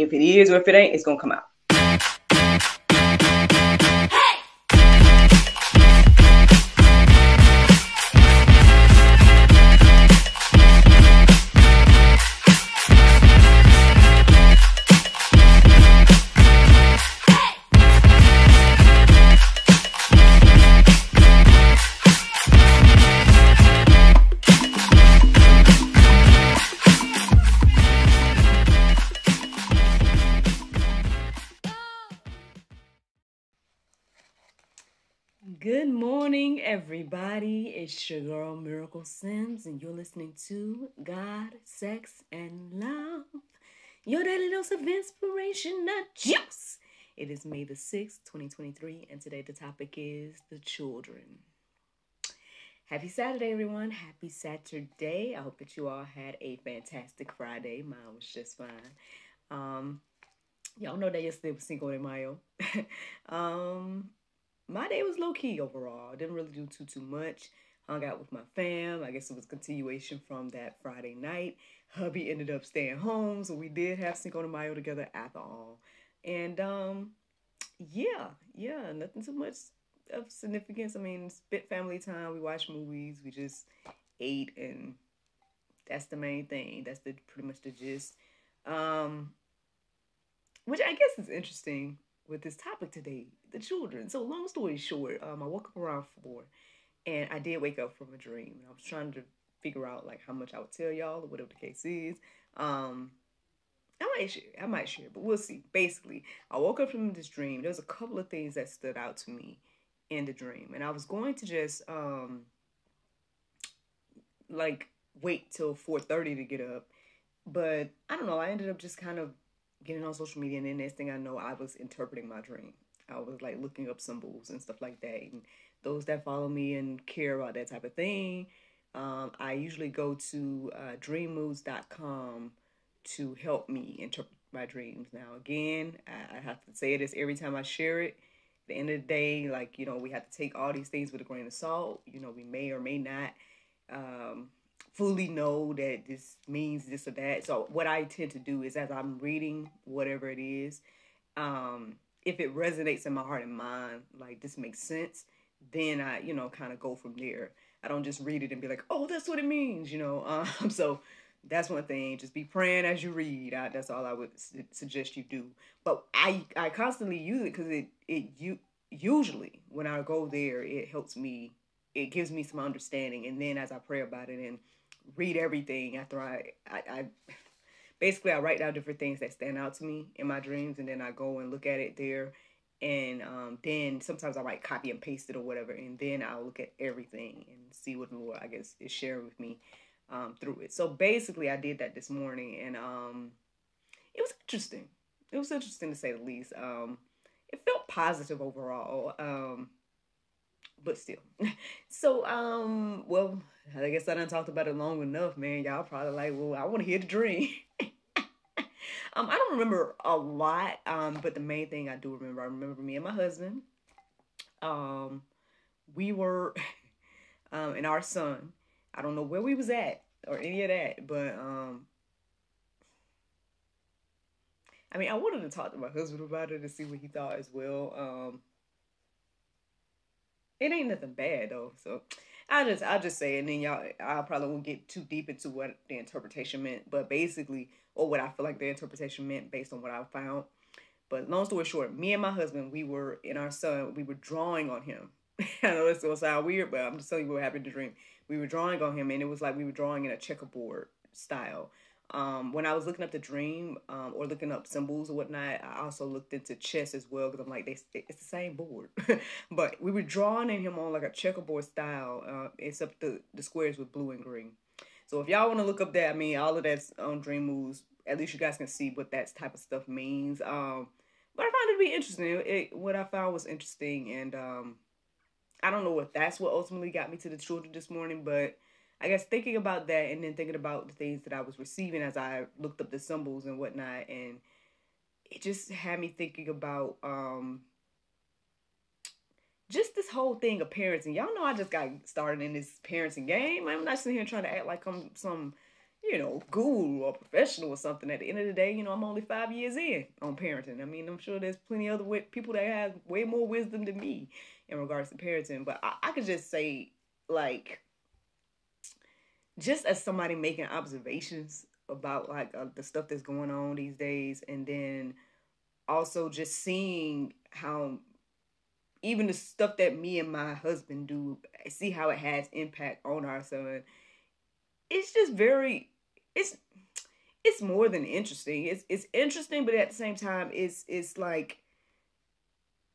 If it is or if it ain't, it's going to come out. Good morning, everybody. It's your girl, Miracle Sims, and you're listening to God, Sex, and Love, your daily dose of inspiration, not juice. It is May the 6th, 2023, and today the topic is the children. Happy Saturday, everyone. Happy Saturday. I hope that you all had a fantastic Friday. Mine was just fine. Y'all know that yesterday was Cinco de Mayo. My day was low-key overall. Didn't really do too much. Hung out with my fam. I guess it was a continuation from that Friday night. Hubby ended up staying home, so we did have Cinco de Mayo together after all. And, yeah, nothing too much of significance. I mean, spent family time. We watched movies. We just ate, and that's the main thing. That's pretty much the gist. Which I guess is interesting with this topic today, the children. So long story short, I woke up around 4, and I did wake up from a dream. I was trying to figure out like how much I would tell y'all or whatever the case is. I might share, but we'll see. Basically, I woke up from this dream. There was a couple of things that stood out to me in the dream, and I was going to just like wait till 4:30 to get up, but I don't know. I ended up just kind of getting on social media, and then next thing I know, I was interpreting my dream. I was like looking up symbols and stuff like that. And those that follow me and care about that type of thing, I usually go to dreammoods.com to help me interpret my dreams. Now, again, I have to say this every time I share it. At the end of the day, like, you know, we have to take all these things with a grain of salt. You know, we may or may not fully know that this means this or that. So what I tend to do is, as I'm reading whatever it is, if it resonates in my heart and mind, like this makes sense, then I, you know, kind of go from there. I don't just read it and be like, oh, that's what it means, you know. So that's one thing. Just be praying as you read. That's all I would suggest you do. But I constantly use it because usually when I go there, it helps me. It gives me some understanding, and then as I pray about it and read everything after I basically I write down different things that stand out to me in my dreams, and then I go and look at it there, and then sometimes I might copy and paste it or whatever, and then I'll look at everything and see what the Lord, I guess, is sharing with me through it. So basically I did that this morning, and it was interesting. It was interesting to say the least. It felt positive overall. But still. So, well, I guess I done talked about it long enough, man. Y'all probably like, well, I want to hear the dream. I don't remember a lot, but the main thing I do remember, I remember me and my husband. We were, and our son. I don't know where we was at or any of that, but, I mean, I wanted to talk to my husband about it and see what he thought as well. It ain't nothing bad though, so I'll just say it, and then I probably won't get too deep into what the interpretation meant, but basically, or what I feel like the interpretation meant based on what I found. But long story short, me and my husband, we were drawing on him. I know it's gonna sound weird, but I'm just telling you what happened in the dream. We were drawing on him, and it was like we were drawing in a checkerboard style. When I was looking up the dream, or looking up symbols or whatnot, I also looked into chess as well, because I'm like, it's the same board. But we were drawing in him on like a checkerboard style, except the squares were blue and green. So if y'all want to look up that, I mean, all of that's on Dream Moves. At least you guys can see what that type of stuff means. But I found it to be interesting. What I found was interesting, and I don't know if that's what ultimately got me to the children this morning, but I guess thinking about that, and then thinking about the things that I was receiving as I looked up the symbols and whatnot, and it just had me thinking about just this whole thing of parenting. Y'all know I just got started in this parenting game. I'm not sitting here trying to act like I'm some, guru or professional or something. At the end of the day, I'm only 5 years in on parenting. I mean, I'm sure there's plenty of other people that have way more wisdom than me in regards to parenting. But I could just say, like, just as somebody making observations about like the stuff that's going on these days, and then also just seeing how even the stuff that me and my husband do, see how it has impact on our son. It's just very, it's it's more than interesting. It's interesting, but at the same time, it's like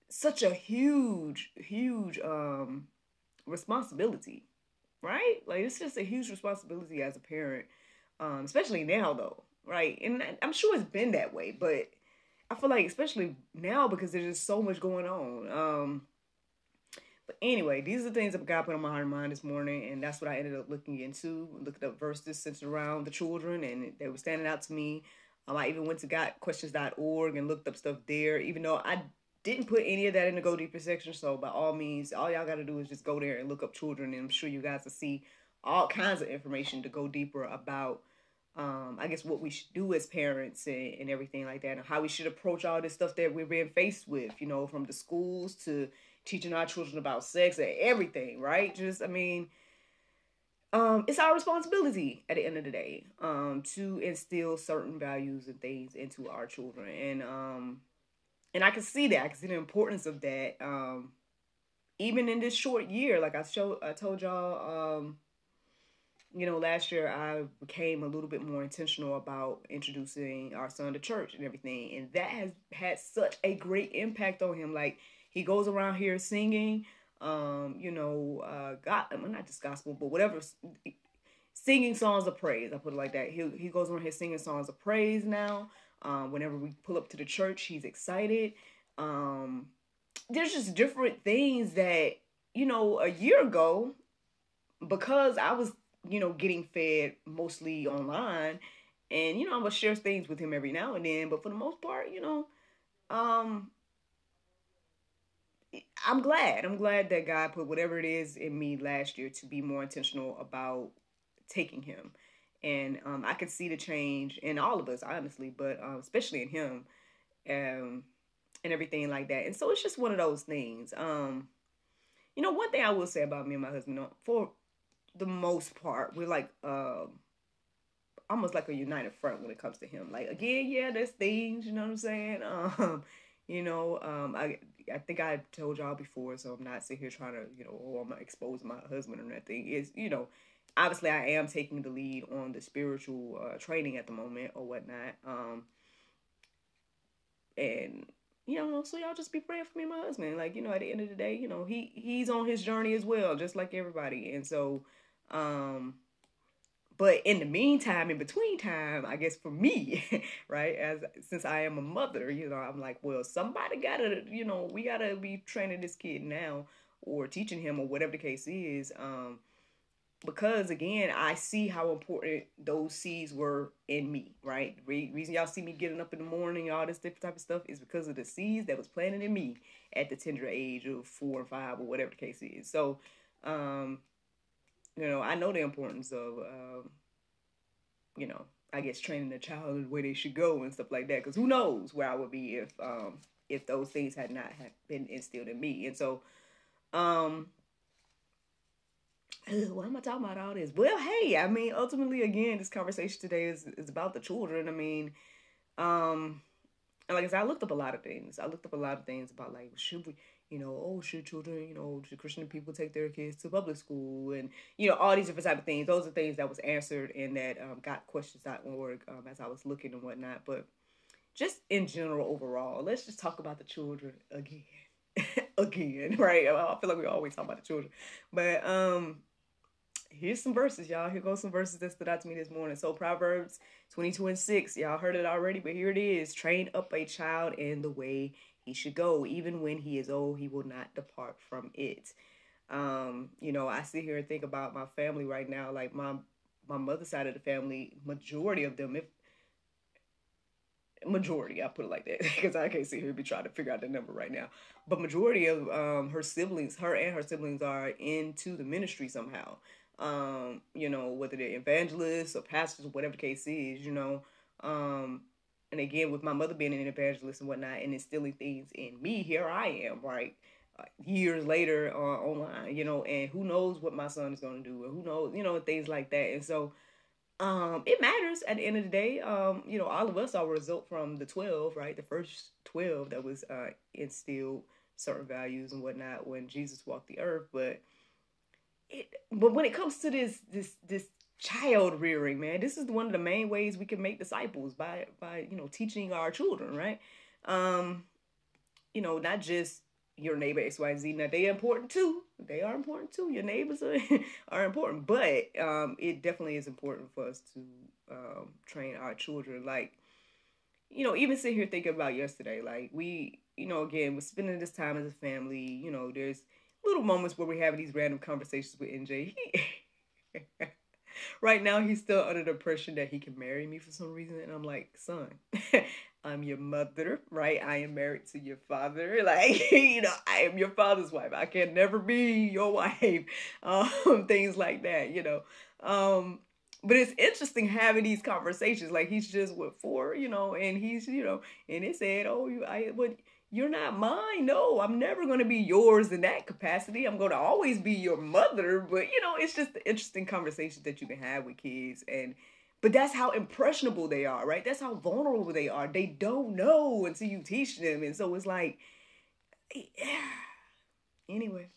such a huge responsibility, right? Like it's just a huge responsibility as a parent, especially now though, right? And I'm sure it's been that way, but I feel like especially now because there's just so much going on. But anyway, these are the things that God put on my heart and mind this morning, and that's what I ended up looking into. Looked up verses centered around the children, and they were standing out to me. I even went to gotquestions.org and looked up stuff there, even though I didn't put any of that in the Go Deeper section. So by all means, all y'all got to do is just go there and look up children, and I'm sure you guys will see all kinds of information to go deeper about, I guess, what we should do as parents and everything like that, and how we should approach all this stuff that we're being faced with, from the schools to teaching our children about sex and everything, right? Just, I mean, it's our responsibility at the end of the day, to instill certain values and things into our children, and I can see that. I can see the importance of that. Even in this short year, like I told y'all, last year I became a little bit more intentional about introducing our son to church and everything, and that has had such a great impact on him. Like he goes around here singing, God, well, not just gospel, but whatever, singing songs of praise. I put it like that. He goes around here singing songs of praise now. Whenever we pull up to the church, he's excited. There's just different things that a year ago, because I was getting fed mostly online, and I would share things with him every now and then, but for the most part, um I'm glad. I'm glad that God put whatever it is in me last year to be more intentional about taking him. And I could see the change in all of us, honestly, but especially in him, um, and everything like that. And so it's just one of those things. One thing I will say about me and my husband, for the most part, we're like almost like a united front when it comes to him. Like again, yeah, there's things, you know what I'm saying? I think I told y'all before, so I'm not sitting here trying to, I'm not exposing my husband or nothing. Is obviously I am taking the lead on the spiritual training at the moment or whatnot. And so y'all just be praying for me and my husband. Like, at the end of the day, he's on his journey as well, just like everybody. And so, but in the meantime, in between time, I guess for me, right, since I am a mother, I'm like, well, somebody gotta, we gotta be training this kid now or teaching him or whatever the case is. Because again, I see how important those seeds were in me, right? The reason y'all see me getting up in the morning, all this different type of stuff, is because of the seeds that was planted in me at the tender age of 4 or 5 or whatever the case is. So, I know the importance of, I guess training a child the way they should go and stuff like that. Because who knows where I would be if those things had not been instilled in me. And so, why am I talking about all this? Well, hey, I mean, ultimately, again, this conversation today is about the children. I mean, and like I said, I looked up a lot of things. I looked up a lot of things about, like, should we, should children, should Christian people take their kids to public school, and all these different type of things. Those are things that was answered in that gotquestions.org as I was looking and whatnot. But just in general, overall, let's just talk about the children again, again, right? I feel like we always talk about the children, but here's some verses, y'all. Here goes some verses that stood out to me this morning. So Proverbs 22:6. Y'all heard it already, but here it is. Train up a child in the way he should go. Even when he is old, he will not depart from it. I sit here and think about my family right now. Like my mother's side of the family, majority of them, majority, I put it like that because I can't sit here and be trying to figure out the number right now. But majority of her and her siblings are into the ministry somehow. whether they're evangelists or pastors or whatever the case is, and again, with my mother being an evangelist and whatnot, and instilling things in me, here I am, right? Years later online, and who knows what my son is going to do, and who knows, things like that. And so, it matters at the end of the day. All of us are a result from the 12, right? The first 12 that was instilled certain values and whatnot when Jesus walked the earth. But when it comes to this child rearing, man, this is one of the main ways we can make disciples by teaching our children, right? Not just your neighbor X, Y, and Z. Now they are important too. They are important too. Your neighbors are important, but it definitely is important for us to train our children. Like, even sitting here thinking about yesterday, like we, again, we're spending this time as a family. There's little moments where we're having these random conversations with NJ. Right now, he's still under the impression that he can marry me for some reason, and I'm like, son, I'm your mother, right? I am married to your father. Like, I am your father's wife. I can never be your wife. Things like that, But it's interesting having these conversations. Like, he's just with 4, and he's, and it said, oh, you're not mine. No, I'm never going to be yours in that capacity. I'm going to always be your mother. But, it's just the interesting conversations that you can have with kids. But that's how impressionable they are, right? That's how vulnerable they are. They don't know until you teach them. And so it's like, anyway.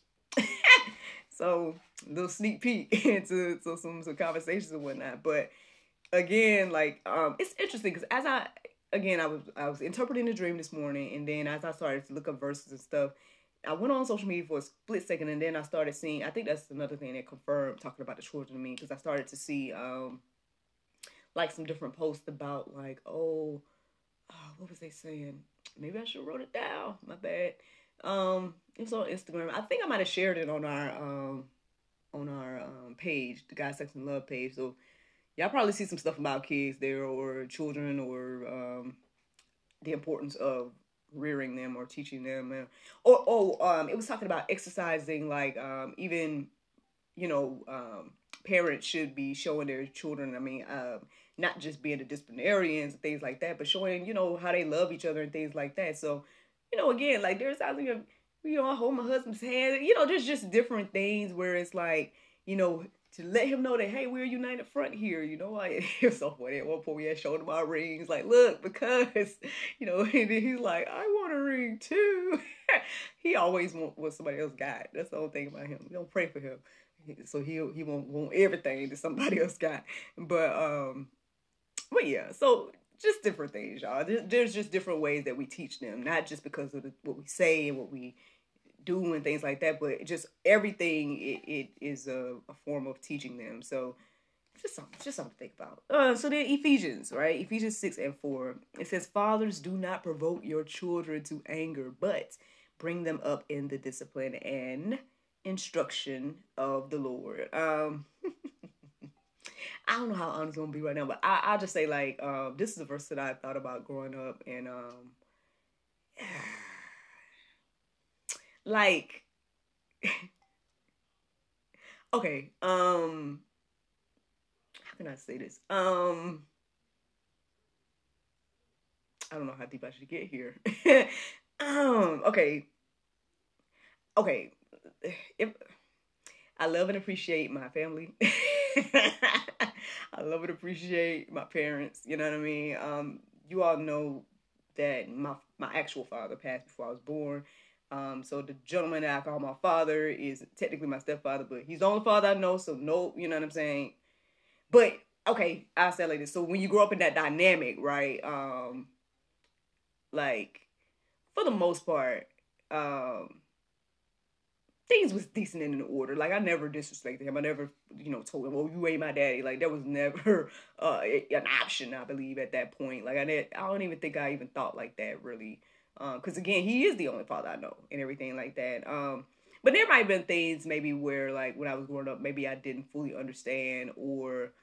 So, a little sneak peek into some conversations and whatnot. But again, like, it's interesting because I was interpreting the dream this morning, and then as I started to look up verses and stuff, I went on social media for a split second, and then I started seeing, I think that's another thing that confirmed talking about the children to me, because I started to see like some different posts about like, what was they saying? Maybe I should have wrote it down. My bad. It was on Instagram. I think I might have shared it on our page, the God, Sex, and Love page. So y'all probably see some stuff about kids there, or children, or the importance of rearing them or teaching them. It was talking about exercising, like even parents should be showing their children. I mean, not just being the disciplinarians and things like that, but showing how they love each other and things like that. So, again, like there's times I hold my husband's hand. There's just different things where it's like, to let him know that, hey, we're a united front here. It was so funny. At one point we had showed him our rings, like, look, because, and then he's like, I want a ring too. He always wants what somebody else got. That's the whole thing about him. We don't pray for him, so he won't want everything that somebody else got. But yeah, so just different things, y'all. There's just different ways that we teach them, not just because of what we say and what we do and things like that, but just everything. It is a form of teaching them. So just something to think about. So then Ephesians, right? Ephesians 6:4. It says, "Fathers, do not provoke your children to anger, but bring them up in the discipline and instruction of the Lord." I don't know how honest I'm gonna be right now, but I'll just say, like, this is a verse that I thought about growing up, and like, okay, how can I say this? I don't know how deep I should get here. Okay. If I love and appreciate my family. I love and appreciate my parents. You know what I mean? You all know that my actual father passed before I was born. So the gentleman that I call my father is technically my stepfather, but he's the only father I know, so no, you know what I'm saying? But, okay, I'll say it like this. So when you grow up in that dynamic, right, like, for the most part, things was decent and in order. Like, I never disrespected him. I never, told him, "Oh, you ain't my daddy." Like, that was never an option, I believe, at that point. Like, I don't even think I even thought like that, really. Because, again, he is the only father I know and everything like that. But there might have been things maybe where, like, when I was growing up, maybe I didn't fully understand, or,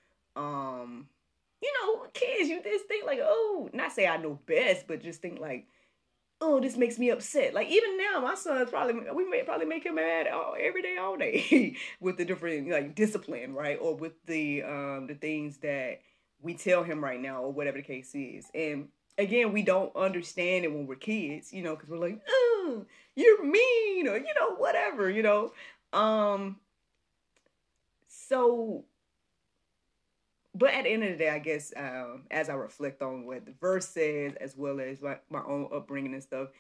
kids, you just think, like, oh, not say I know best, but just think, like, oh, this makes me upset. Like even now, my son's we may probably make him mad every day, all day with the different like discipline, right? Or with the things that we tell him right now, or whatever the case is. And again, we don't understand it when we're kids, because we're like, oh, you're mean, or whatever, Um, so, but at the end of the day, I guess as I reflect on what the verse says, as well as my own upbringing and stuff,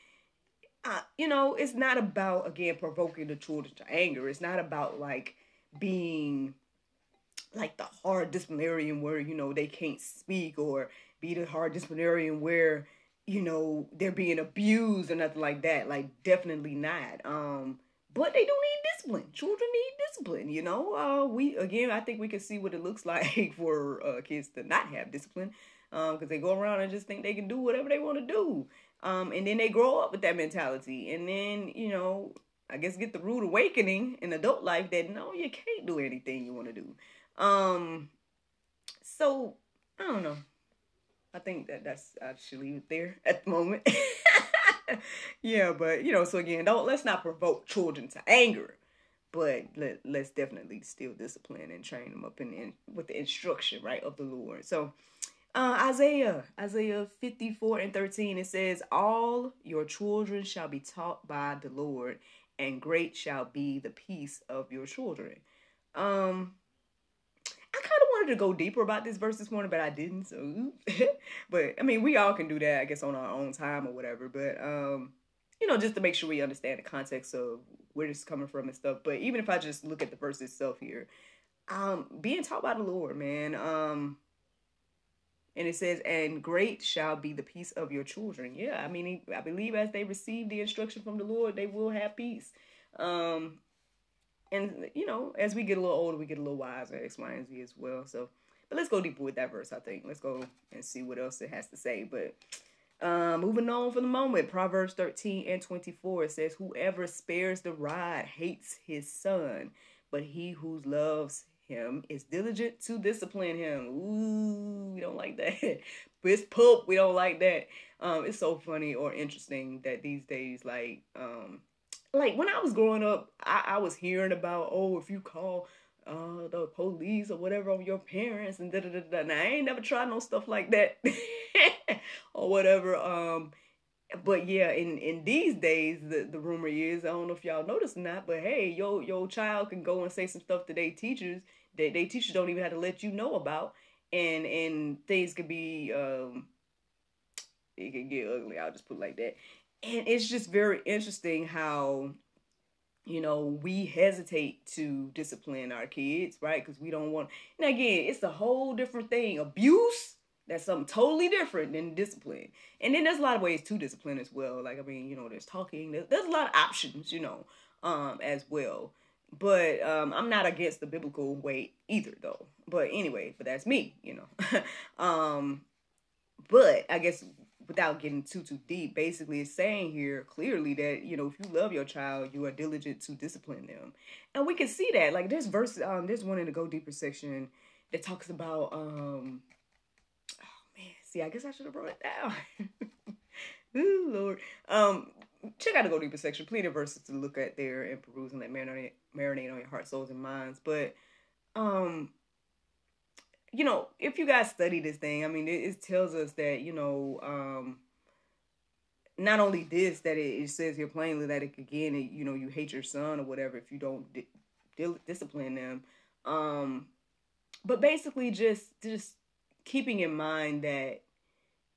it's not about, again, provoking the children to anger. It's not about like being like the hard disciplinarian where they can't speak, or be the hard disciplinarian where they're being abused or nothing like that. Like definitely not. But they do need discipline. Children need discipline. We again, I think we can see what it looks like for kids to not have discipline, because they go around and just think they can do whatever they want to do. And then they grow up with that mentality, and then I guess get the rude awakening in adult life that no, you can't do anything you want to do. So I don't know. I think I should leave it there at the moment. Yeah, but so again, let's not provoke children to anger, but let's definitely still discipline and train them up with the instruction, right, of the Lord. So Isaiah 54:13, it says, all your children shall be taught by the Lord, and great shall be the peace of your children. I kind of wanted to go deeper about this verse this morning, but I didn't. So, but I mean, we all can do that, I guess, on our own time or whatever. But just to make sure we understand the context of where this is coming from and stuff. But even if I just look at the verse itself here, being taught by the Lord, man. And it says, and great shall be the peace of your children. Yeah, I mean, I believe as they receive the instruction from the Lord, they will have peace. And, as we get a little older, we get a little wiser, X, Y, and Z as well. So, but let's go deeper with that verse, I think. Let's go and see what else it has to say. But moving on for the moment, Proverbs 13:24, it says, whoever spares the rod hates his son, but he who loves him is diligent to discipline him. Ooh, we don't like that. This pup, we don't like that. It's so funny or interesting that these days, like when I was growing up, I was hearing about, oh, if you call the police or whatever on your parents and da-da-da-da. Now, I ain't never tried no stuff like that or whatever. But yeah, in these days, the rumor is, I don't know if y'all noticed or not, but hey, your child can go and say some stuff to their teachers that they teachers don't even have to let you know about, and things could be it can get ugly. I'll just put it like that. And it's just very interesting how we hesitate to discipline our kids, right? Because we don't want. Now again, it's a whole different thing. Abuse, that's something totally different than discipline. And then there's a lot of ways to discipline as well. Like, I mean, there's talking. There's a lot of options, as well. But I'm not against the biblical way either, though. But anyway, but that's me, But I guess without getting too deep, basically it's saying here clearly that, if you love your child, you are diligent to discipline them. And we can see that. Like this verse, there's one in the Go Deeper section that talks about, oh man, see, I guess I should have brought it down. Ooh, Lord. Check out the Go Deeper section. Plenty of verses to look at there and peruse and let marinate on your heart, souls, and minds. But, if you guys study this thing, I mean, it tells us that, not only this, that it says here plainly that you hate your son or whatever if you don't discipline them. But basically just keeping in mind that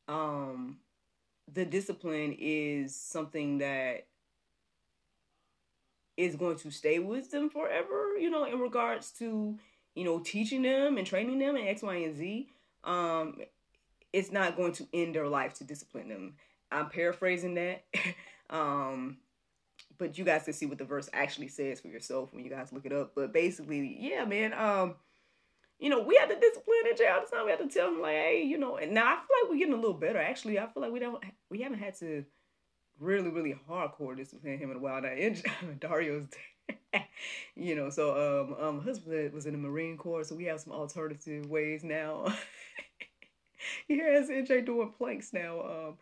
the discipline is something that is going to stay with them forever, in regards to, teaching them and training them in X, Y, and Z. It's not going to end their life to discipline them. I'm paraphrasing that. But you guys can see what the verse actually says for yourself when you guys look it up. But basically, yeah, man, we have to discipline each other all the time. We have to tell them, like, hey, and now I feel like we're getting a little better. Actually, I feel like we haven't had to really, really hardcore discipline him in a while. Now, Dario's so husband was in the Marine Corps, so we have some alternative ways now. He has NJ doing planks now.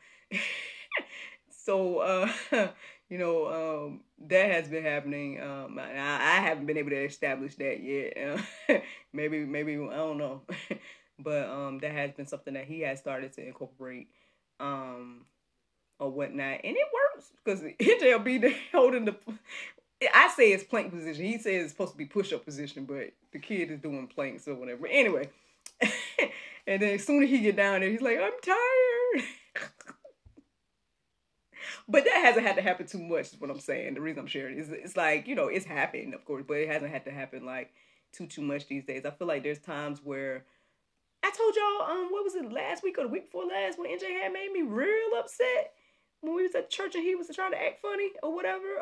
So, that has been happening. I haven't been able to establish that yet. Maybe, I don't know. But that has been something that he has started to incorporate, or whatnot, and it works because NJLB they're holding the. I say it's plank position. He says it's supposed to be push-up position, but the kid is doing planks or whatever. Anyway, and then as soon as he get down there, he's like, "I'm tired." But that hasn't had to happen too much, is what I'm saying. The reason I'm sharing is it's like, it's happened, of course, but it hasn't had to happen like too much these days. I feel like there's times where I told y'all, what was it, last week or the week before last, when NJ had made me real upset when we was at church and he was trying to act funny or whatever.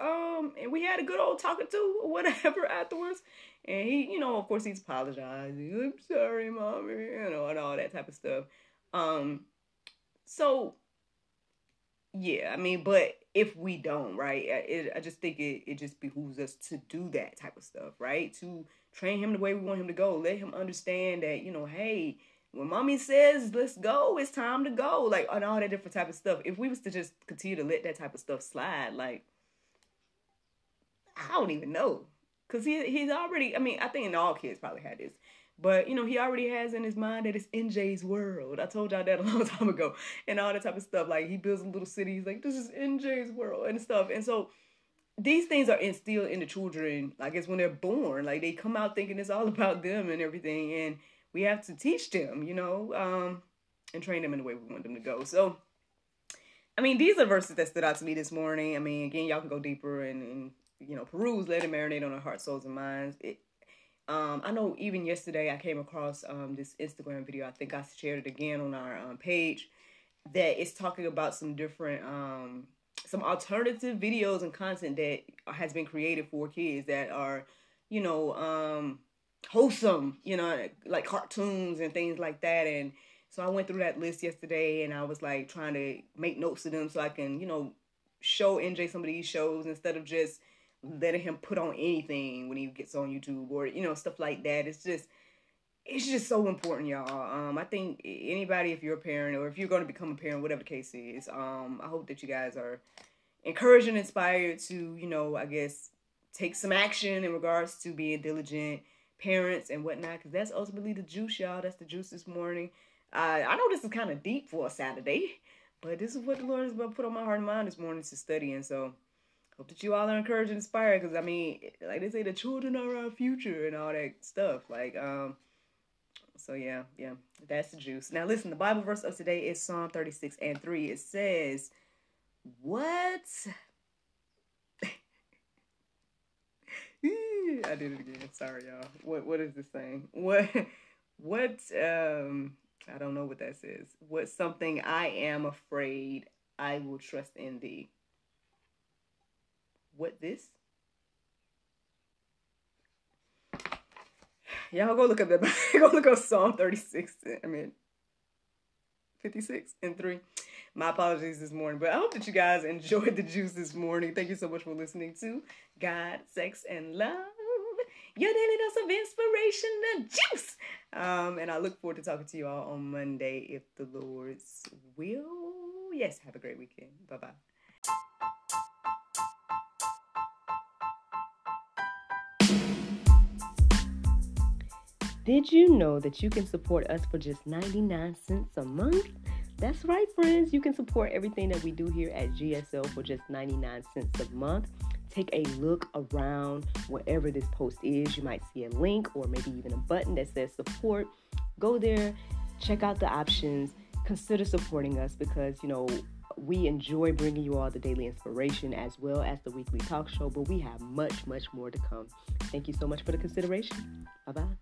And we had a good old talking to or whatever afterwards. And he, of course he's apologizing. I'm sorry, mommy, and all that type of stuff. So yeah, I mean, but if we don't, right, I just think it just behooves us to do that type of stuff, right? To train him the way we want him to go. Let him understand that, hey, when mommy says, let's go, it's time to go. Like, and all that different type of stuff. If we was to just continue to let that type of stuff slide, like, I don't even know. Because he's already, I mean, I think all kids probably had this. But, he already has in his mind that it's NJ's world. I told y'all that a long time ago. And all that type of stuff. Like, he builds a little city. He's like, this is NJ's world and stuff. And so, these things are instilled in the children, I guess, when they're born. Like, they come out thinking it's all about them and everything. And we have to teach them, and train them in the way we want them to go. So, I mean, these are verses that stood out to me this morning. I mean, again, y'all can go deeper and peruse, let it marinate on our hearts, souls, and minds. I know even yesterday I came across this Instagram video. I think I shared it again on our page, that it's talking about some different, some alternative videos and content that has been created for kids that are, wholesome, like cartoons and things like that. And so I went through that list yesterday and I was like trying to make notes of them so I can, show NJ some of these shows instead of just letting him put on anything when he gets on YouTube or, stuff like that. It's just so important, y'all. I think anybody, if you're a parent or if you're going to become a parent, whatever the case is, I hope that you guys are encouraged and inspired to, I guess, take some action in regards to being diligent parents and whatnot, because that's ultimately the juice, y'all. That's the juice this morning. I know this is kind of deep for a Saturday, but this is what the Lord has put on my heart and mind this morning to study, and so hope that you all are encouraged and inspired, because, I mean, like they say, the children are our future and all that stuff. Like, so yeah, that's the juice. Now, listen, the Bible verse of today is Psalm 36:3. It says, what? I did it again. Sorry, y'all. What is this saying? What, I don't know what that says. What's something I am afraid I will trust in thee? What this? Y'all go look up that. Go look up Psalm 56:3. My apologies this morning, but I hope that you guys enjoyed the juice this morning. Thank you so much for listening to God, Sex, and Love, your daily dose of inspiration, the juice. And I look forward to talking to you all on Monday, if the Lord's will. Yes, have a great weekend. Bye-bye. Did you know that you can support us for just 99 cents a month? That's right, friends. You can support everything that we do here at GSL for just 99 cents a month. Take a look around wherever this post is. You might see a link or maybe even a button that says support. Go there, check out the options, consider supporting us, because, we enjoy bringing you all the daily inspiration as well as the weekly talk show, but we have much, much more to come. Thank you so much for the consideration. Bye-bye.